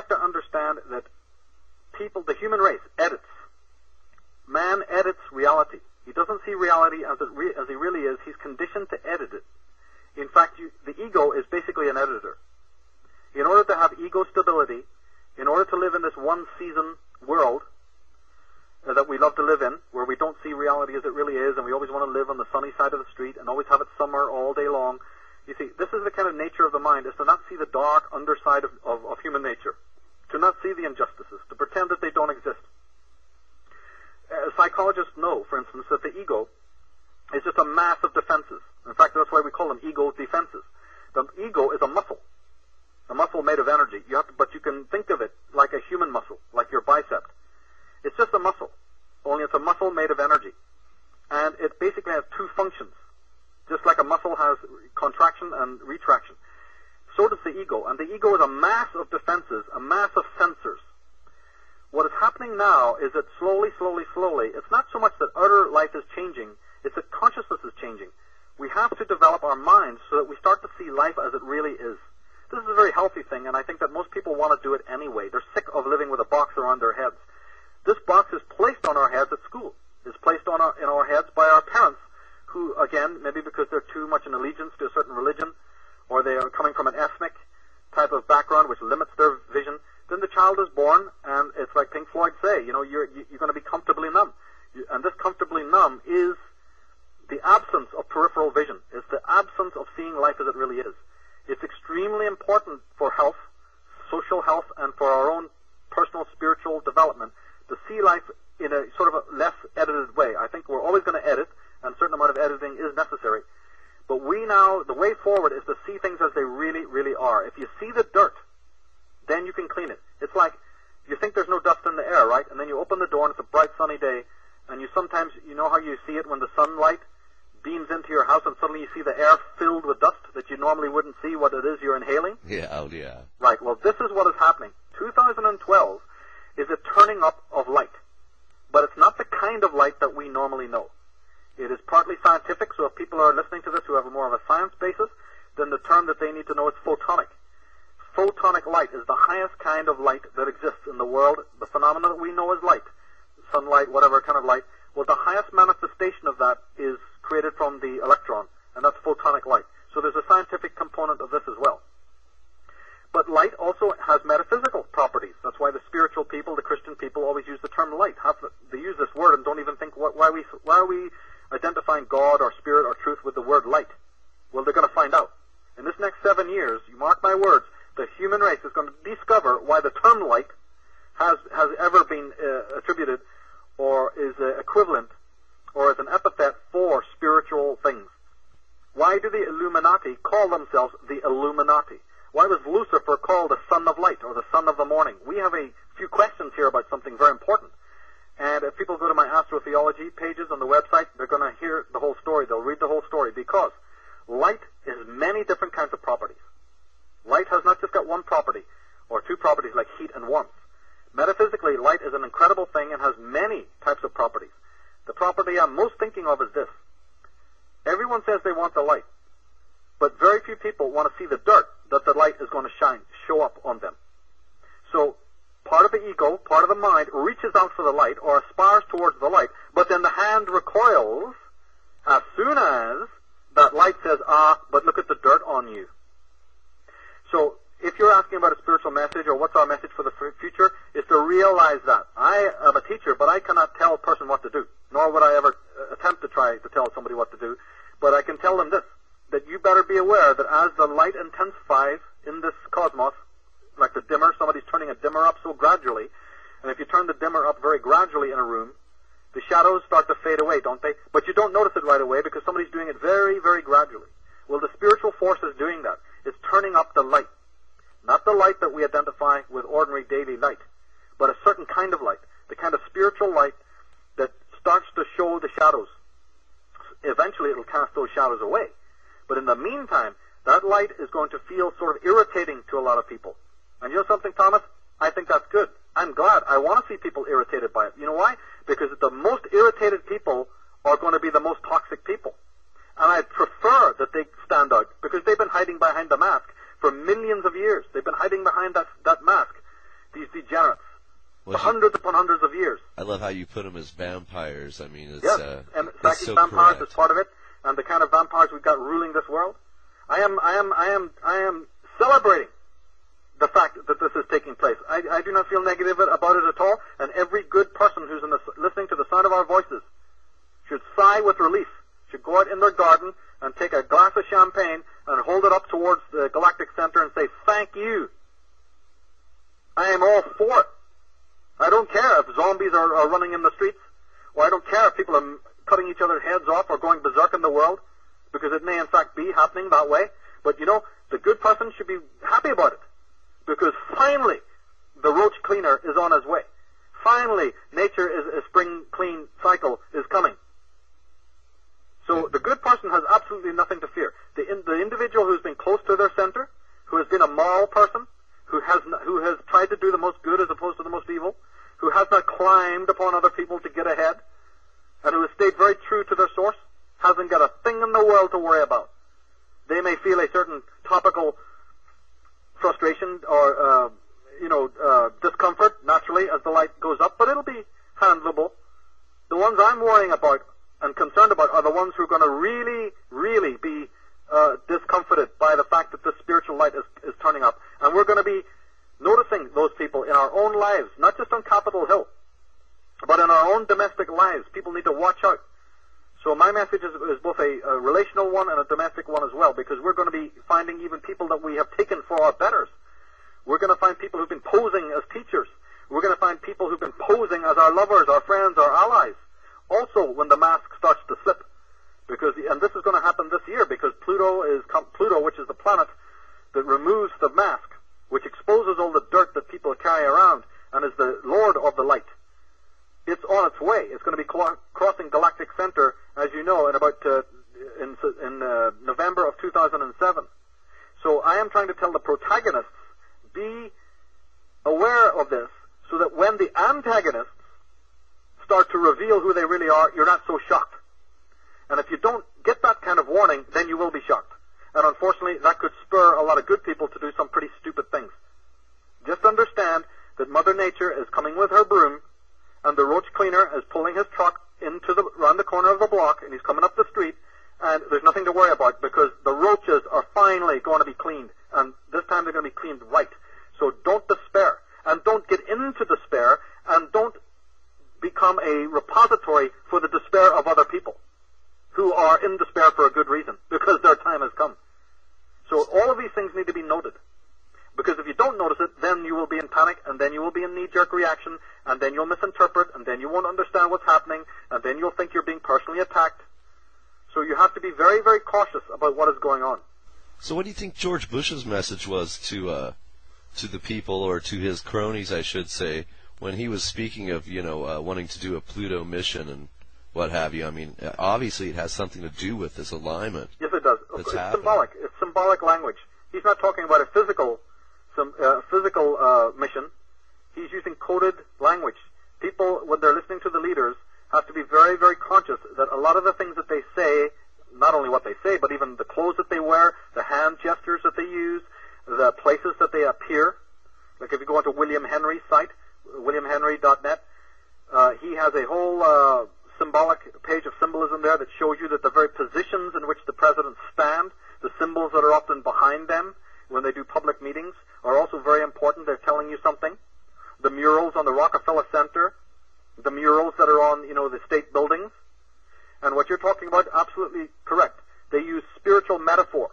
have to understand that people, the human race, edits. Man edits reality. He doesn't see reality as he really is. He's conditioned to edit it. In fact, the ego is basically an editor. In order to have ego stability, in order to live in this one-season world that we love to live in, where we don't see reality as it really is, and we always want to live on the sunny side of the street and always have it summer all day long, you see, this is the kind of nature of the mind, is to not see the dark underside of human nature, to not see the injustices, to pretend that they don't exist. Psychologists know, for instance, that the ego is just a mass of defenses. In fact, that's why we call them ego defenses. The ego is a muscle made of energy. But you can think of it like a human muscle, like your bicep. It's just a muscle, only it's a muscle made of energy. And it basically has two functions. Just like a muscle has contraction and retraction, so does the ego. And the ego is a mass of defenses, a mass of sensors. What is happening now is that slowly, it's not so much that outer life is changing, it's that consciousness is changing. We have to develop our minds so that we start to see life as it really is. This is a very healthy thing, and I think that most people want to do it anyway. They're sick of living with a box around their heads. This box is placed on our heads at school. It's placed in our heads by our parents, who, again, maybe because they're too much in allegiance to a certain religion, or they are coming from an ethnic type of background which limits their vision, then the child is born, and it's like Pink Floyd say, you're going to be comfortably numb. And this comfortably numb is the absence of peripheral vision. It's the absence of seeing life as it really is. It's extremely important for health, social health, and for our own personal spiritual development to see life in a sort of a less edited way. I think we're always going to edit, and a certain amount of editing is necessary. But the way forward is to see things as they really, really are. If you see the dirt, then you can clean it. It's like you think there's no dust in the air, right? And then you open the door and it's a bright sunny day, and you know how you see it when the sunlight beams into your house and suddenly you see the air filled with dust that you normally wouldn't see what it is you're inhaling? Yeah, oh yeah. Right, well this is what is happening. 2012 is a turning up of light. But it's not the kind of light that we normally know. It is partly scientific, so if people are listening to this who have more of a science basis, then the term that they need to know is photonic. Photonic light is the highest kind of light that exists in the world. The phenomenon that we know as light, sunlight, whatever kind of light, well, the highest manifestation of that is created from the electron, and that's photonic light. So there's a scientific component of this as well. But light also has metaphysical properties. That's why the spiritual people, the Christian people, always use the term light. They use this word and don't even think, why are we identifying God or spirit or truth with the word light? Well, they're going to find out. In this next 7 years, you mark my words, the human race is going to discover why the term light has ever been attributed or is equivalent or is an epithet for spiritual things. Why do the Illuminati call themselves the Illuminati? Why was Lucifer called the son of light or the son of the morning? We have a few questions here about something very important. And if people go to my astrotheology pages on the website, they're going to hear the whole story. They'll read the whole story because light has many different kinds of properties. Light has not just got one property or two properties like heat and warmth. Metaphysically, light is an incredible thing and has many types of properties. The property I'm most thinking of is this. Everyone says they want the light, but very few people want to see the dirt that the light is going to show up on them. So part of the ego, part of the mind, reaches out for the light or aspires towards the light, but then the hand recoils as soon as that light says, but look at the dirt on you. So if you're asking about a spiritual message or what's our message for the future, is to realize that. I am a teacher, but I cannot tell a person what to do, nor would I ever attempt to try to tell somebody what to do. But I can tell them this, that you better be aware that as the light intensifies in this cosmos, like the dimmer, somebody's turning a dimmer up so gradually, and if you turn the dimmer up very gradually in a room, the shadows start to fade away, don't they? But you don't notice it right away because somebody's doing it very, very gradually. Well, the spiritual force is doing that. It's turning up the light. Not the light that we identify with ordinary daily light, but a certain kind of light, the kind of spiritual light that starts to show the shadows. Eventually it'll cast those shadows away. But in the meantime, that light is going to feel sort of irritating to a lot of people. And you know something, Thomas? I think that's good. I'm glad. I want to see people irritated by it. You know why? Because the most irritated people are going to be the most toxic people. And I prefer that they stand out because they've been hiding behind the mask for millions of years. They've been hiding behind that mask. for hundreds upon hundreds of years. I love how you put them as vampires. I mean, it's, yes, and psychic so vampires correct. is part of it, and the kind of vampires we've got ruling this world. I am celebrating the fact that this is taking place. I do not feel negative about it at all, and every good person who's listening to the sound of our voices should sigh with relief, should go out in their garden and take a glass of champagne and hold it up towards the galactic center and say, thank you. I am all for it. I don't care if zombies are running in the streets, or I don't care if people are cutting each other's heads off or going berserk in the world, because it may in fact be happening that way. But you know, the good person should be happy about it, because finally the roach cleaner is on his way. Finally, nature is a spring clean cycle is coming. So the good person has absolutely nothing to fear. The individual who's been close to their center, who has been a moral person, who has tried to do the most good as opposed to the most evil, who has not climbed upon other people to get ahead, and who has stayed very true to their source, hasn't got a thing in the world to worry about. They may feel a certain topical frustration or discomfort naturally as the light goes up, but it'll be handleable. The ones I'm worrying about and concerned about are the ones who are going to really, really be discomforted by the fact that the spiritual light is turning up. And we're going to be noticing those people in our own lives, not just on Capitol Hill, but in our own domestic lives. People need to watch out. So my message is both a relational one and a domestic one as well, because we're going to be finding even people that we have taken for our betters. We're going to find people who've been posing as teachers. We're going to find people who've been posing as our lovers, our friends, our allies. Also, when the mask starts to slip, and this is going to happen this year, because Pluto, which is the planet that removes the mask, which exposes all the dirt that people carry around, and is the Lord of the light. It's on its way. It's going to be crossing galactic center, as you know, in about in November of 2007. So I am trying to tell the protagonists, be aware of this, so that when the antagonists start to reveal who they really are, you're not so shocked. And if you don't get that kind of warning, then you will be shocked. And unfortunately, that could spur a lot of good people to do some pretty stupid things. Just understand that Mother Nature is coming with her broom, and the roach cleaner is pulling his truck around the corner of the block, and he's coming up the street, and there's nothing to worry about, because the roaches are finally going to be cleaned, and this time they're going to be cleaned right. So don't despair, and don't get into despair, and don't become a repository for the despair of other people who are in despair for a good reason, because their time has come. So all of these things need to be noted. Because if you don't notice it, then you will be in panic, and then you will be in knee-jerk reaction, and then you'll misinterpret, and then you won't understand what's happening, and then you'll think you're being personally attacked. So you have to be very, very cautious about what is going on. So what do you think George Bush's message was to the people, or to his cronies, I should say, when he was speaking of, wanting to do a Pluto mission and what have you? I mean, obviously it has something to do with this alignment. Yes, it does. It's symbolic. It's symbolic language. He's not talking about a physical mission. He's using coded language. People, when they're listening to the leaders, have to be very, very conscious that a lot of the things that they say, not only what they say, but even the clothes that they wear, the hand gestures that they use, the places that they appear. Like if you go onto William Henry's site, williamhenry.net, he has a whole symbolic page of symbolism there that shows you that the very positions in which the presidents stand, the symbols that are often behind them when they do public meetings, are also very important. They're telling you something. The murals on the Rockefeller Center, the murals that are on, the state buildings, and what you're talking about, absolutely correct. They use spiritual metaphor.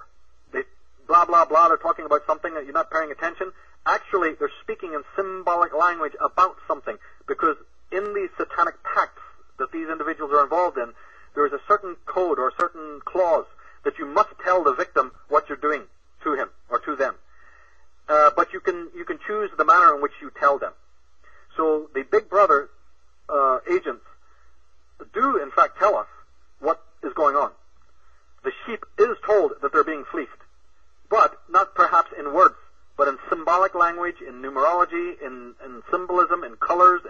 They blah, blah, blah, they're talking about something that you're not paying attention. Actually, they're speaking in symbolic language about something, because in these satanic pacts that these individuals are involved in, there is a certain code or a certain clause that you must tell the victim what you're doing to him or to them. But you can choose the manner in which you tell them. So the Big Brother agents do, in fact, tell us what is going on. The sheep is told that they're being fleeced, but not perhaps in words, but in symbolic language, in numerology, in symbolism, in colors,